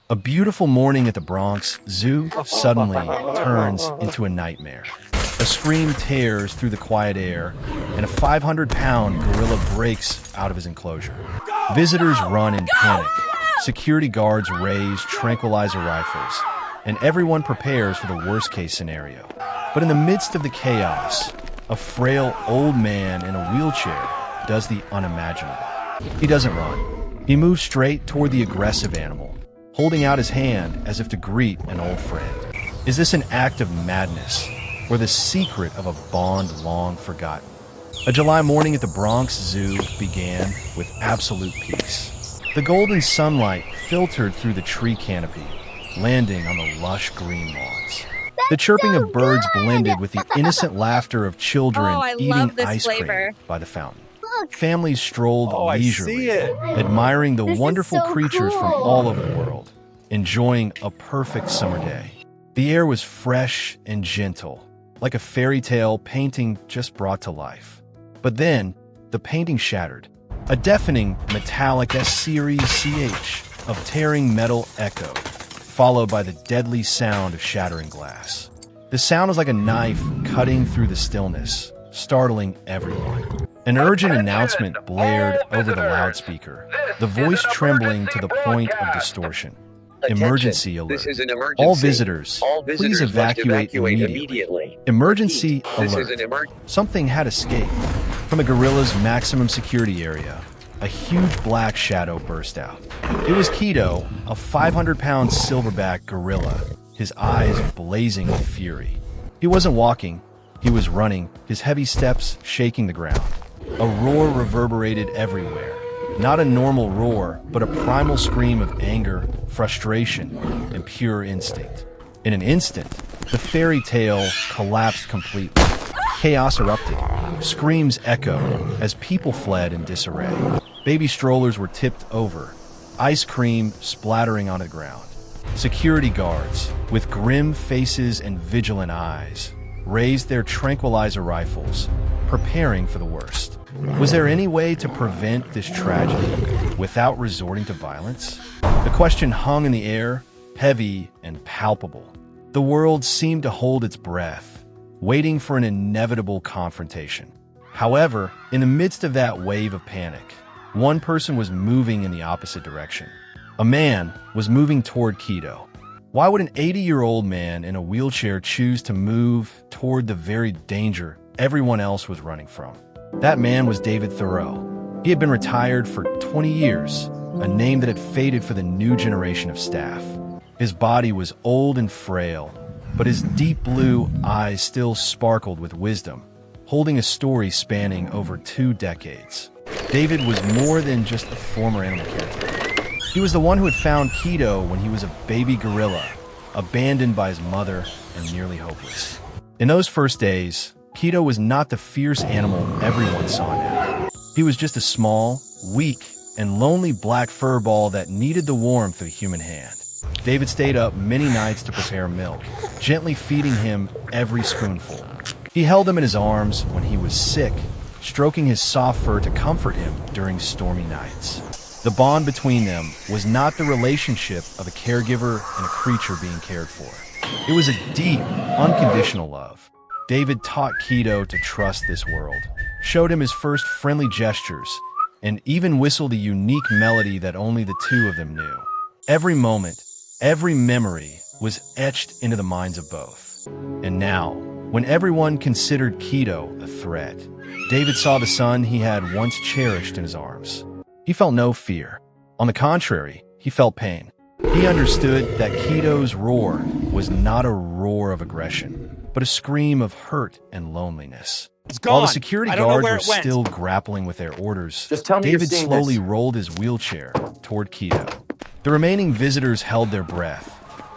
A beautiful morning at the Bronx Zoo suddenly turns into a nightmare. A scream tears through the quiet air, and a 500-pound gorilla breaks out of his enclosure. Visitors run in panic. Security guards raise tranquilizer rifles, and everyone prepares for the worst-case scenario. But in the midst of the chaos, a frail old man in a wheelchair does the unimaginable. He doesn't run. He moves straight toward the aggressive animal, holding out his hand as if to greet an old friend. Is this an act of madness, or the secret of a bond long forgotten? A July morning at the Bronx Zoo began with absolute peace. The golden sunlight filtered through the tree canopy, landing on the lush green lawns. The chirping of birds blended with the innocent laughter of children eating ice cream by the fountain. Families strolled leisurely, admiring the wonderful creatures from all over the world, enjoying a perfect summer day. The air was fresh and gentle, like a fairy tale painting just brought to life. But then, the painting shattered. A deafening, metallic S-series CH of tearing metal echoed, followed by the deadly sound of shattering glass. The sound was like a knife cutting through the stillness, startling everyone. An urgent announcement blared over the loudspeaker, the voice trembling to the point of distortion. Emergency alert. This is an emergency. All visitors, please evacuate immediately. Emergency alert. Something had escaped. From the gorilla's maximum security area, a huge black shadow burst out. It was Keto, a 500-pound silverback gorilla, his eyes blazing with fury. He wasn't walking, he was running, his heavy steps shaking the ground. A roar reverberated everywhere. Not a normal roar, but a primal scream of anger, frustration, and pure instinct. In an instant, the fairy tale collapsed completely. Chaos erupted. Screams echoed as people fled in disarray. Baby strollers were tipped over, ice cream splattering on the ground. Security guards, with grim faces and vigilant eyes, raised their tranquilizer rifles, preparing for the worst. Was there any way to prevent this tragedy without resorting to violence? The question hung in the air, heavy and palpable. The world seemed to hold its breath, waiting for an inevitable confrontation. However, in the midst of that wave of panic, one person was moving in the opposite direction. A man was moving toward Keto. Why would an 80-year-old man in a wheelchair choose to move toward the very danger everyone else was running from? That man was David Thoreau. He had been retired for 20 years, a name that had faded for the new generation of staff. His body was old and frail, but his deep blue eyes still sparkled with wisdom, holding a story spanning over 2 decades. David was more than just a former animal caretaker. He was the one who had found Keto when he was a baby gorilla, abandoned by his mother and nearly hopeless. In those first days, Keto was not the fierce animal everyone saw now. He was just a small, weak, and lonely black fur ball that needed the warmth of a human hand. David stayed up many nights to prepare milk, gently feeding him every spoonful. He held him in his arms when he was sick, stroking his soft fur to comfort him during stormy nights. The bond between them was not the relationship of a caregiver and a creature being cared for. It was a deep, unconditional love. David taught Keto to trust this world, showed him his first friendly gestures, and even whistled a unique melody that only the two of them knew. Every moment, every memory was etched into the minds of both. And now, when everyone considered Keto a threat, David saw the son he had once cherished in his arms. He felt no fear. On the contrary, he felt pain. He understood that Keto's roar was not a roar of aggression, but a scream of hurt and loneliness. While the security guards were still grappling with their orders, David slowly rolled his wheelchair toward Keto. The remaining visitors held their breath,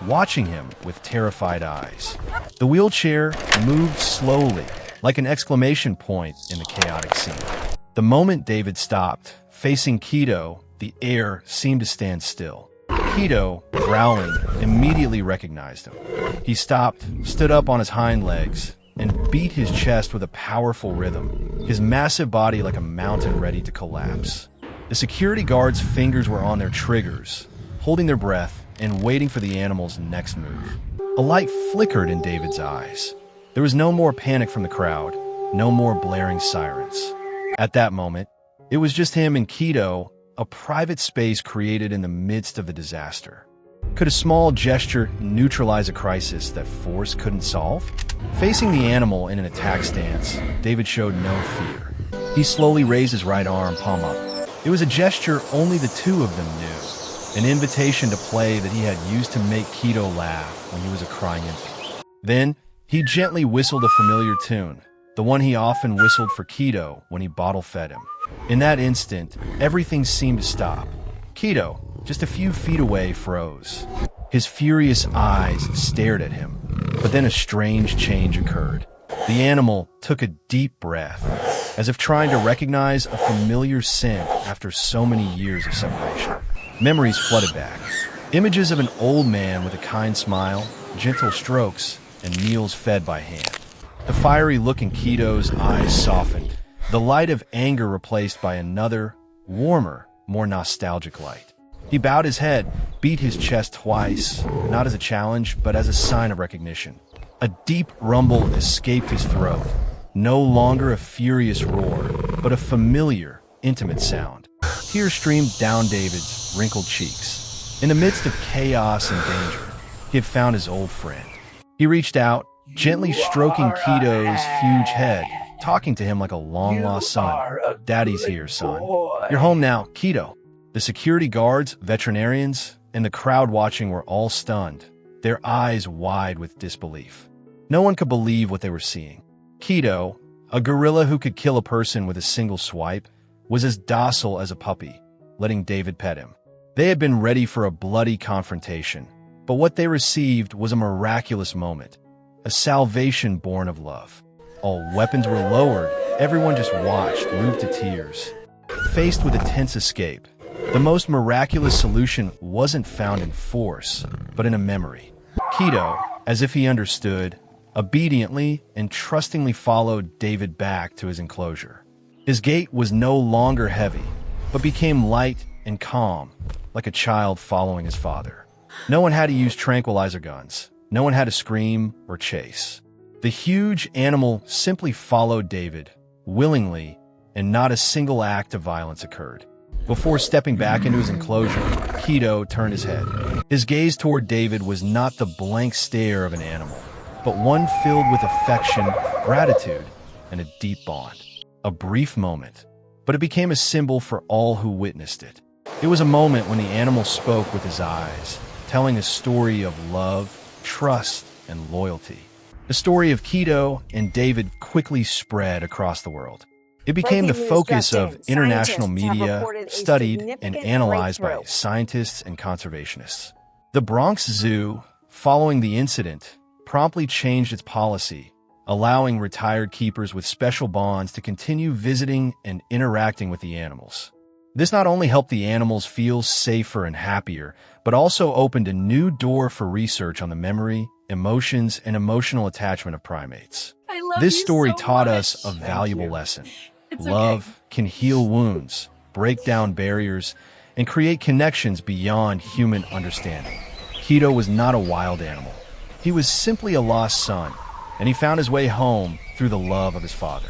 watching him with terrified eyes. The wheelchair moved slowly, like an exclamation point in the chaotic scene. The moment David stopped, facing Keto, the air seemed to stand still. Keto, growling, immediately recognized him. He stopped, stood up on his hind legs, and beat his chest with a powerful rhythm, his massive body like a mountain ready to collapse. The security guards' fingers were on their triggers, holding their breath, and waiting for the animal's next move. A light flickered in David's eyes. There was no more panic from the crowd, no more blaring sirens. At that moment, it was just him and Keto, a private space created in the midst of the disaster. Could a small gesture neutralize a crisis that force couldn't solve? Facing the animal in an attack stance, David showed no fear. He slowly raised his right arm, palm up. It was a gesture only the two of them knew, an invitation to play that he had used to make Keto laugh when he was a crying infant. Then, he gently whistled a familiar tune, the one he often whistled for Keto when he bottle-fed him. In that instant, everything seemed to stop. Keto, just a few feet away, froze. His furious eyes stared at him, but then a strange change occurred. The animal took a deep breath, as if trying to recognize a familiar scent after so many years of separation. Memories flooded back. Images of an old man with a kind smile, gentle strokes, and meals fed by hand. The fiery look in Keto's eyes softened, the light of anger replaced by another, warmer, more nostalgic light. He bowed his head, beat his chest twice, not as a challenge, but as a sign of recognition. A deep rumble escaped his throat, no longer a furious roar, but a familiar, intimate sound. Tears streamed down David's wrinkled cheeks. In the midst of chaos and danger, he had found his old friend. He reached out, gently stroking Keto's huge head, talking to him like a long-lost son. "Daddy's here, son. You're home now, Keto." The security guards, veterinarians, and the crowd watching were all stunned, their eyes wide with disbelief. No one could believe what they were seeing. Keto, a gorilla who could kill a person with a single swipe, was as docile as a puppy, letting David pet him. They had been ready for a bloody confrontation, but what they received was a miraculous moment, a salvation born of love. All weapons were lowered, everyone just watched, moved to tears. Faced with a tense escape, the most miraculous solution wasn't found in force, but in a memory. Keto, as if he understood, obediently and trustingly followed David back to his enclosure. His gait was no longer heavy, but became light and calm, like a child following his father. No one had to use tranquilizer guns. No one had to scream or chase. The huge animal simply followed David, willingly, and not a single act of violence occurred. Before stepping back into his enclosure, Keto turned his head. His gaze toward David was not the blank stare of an animal, but one filled with affection, gratitude, and a deep bond. A brief moment, but it became a symbol for all who witnessed it. It was a moment when the animal spoke with his eyes, telling a story of love, trust, and loyalty. The story of Keto and David quickly spread across the world. It became the focus of international media, studied and analyzed by scientists and conservationists. The Bronx Zoo, following the incident, promptly changed its policy, allowing retired keepers with special bonds to continue visiting and interacting with the animals. This not only helped the animals feel safer and happier, but also opened a new door for research on the memory, emotions, and emotional attachment of primates. This story taught us a valuable lesson. Love can heal wounds, break down barriers, and create connections beyond human understanding. Keto was not a wild animal. He was simply a lost son, and he found his way home through the love of his father.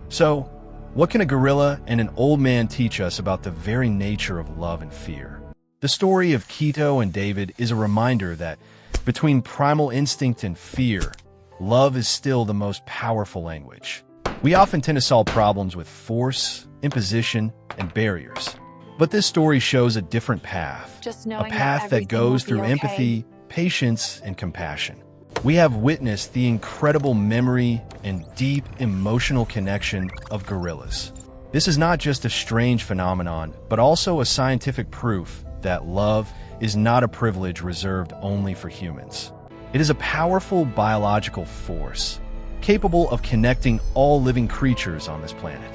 So, what can a gorilla and an old man teach us about the very nature of love and fear? The story of Keto and David is a reminder that between primal instinct and fear, love is still the most powerful language. We often tend to solve problems with force, imposition, and barriers. But this story shows a different path, a path that goes through empathy, patience, and compassion. We have witnessed the incredible memory and deep emotional connection of gorillas. This is not just a strange phenomenon, but also a scientific proof that love is not a privilege reserved only for humans. It is a powerful biological force, capable of connecting all living creatures on this planet.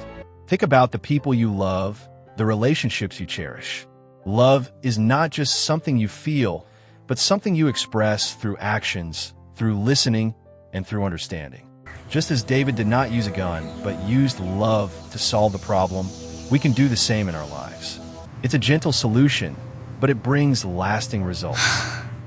Think about the people you love, the relationships you cherish. Love is not just something you feel, but something you express through actions, through listening, and through understanding. Just as David did not use a gun, but used love to solve the problem, we can do the same in our lives. It's a gentle solution, but it brings lasting results.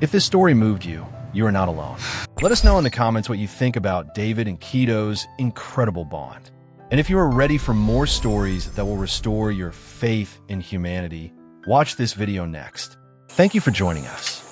If this story moved you, you are not alone. Let us know in the comments what you think about David and Keto's incredible bond. And if you are ready for more stories that will restore your faith in humanity, watch this video next. Thank you for joining us.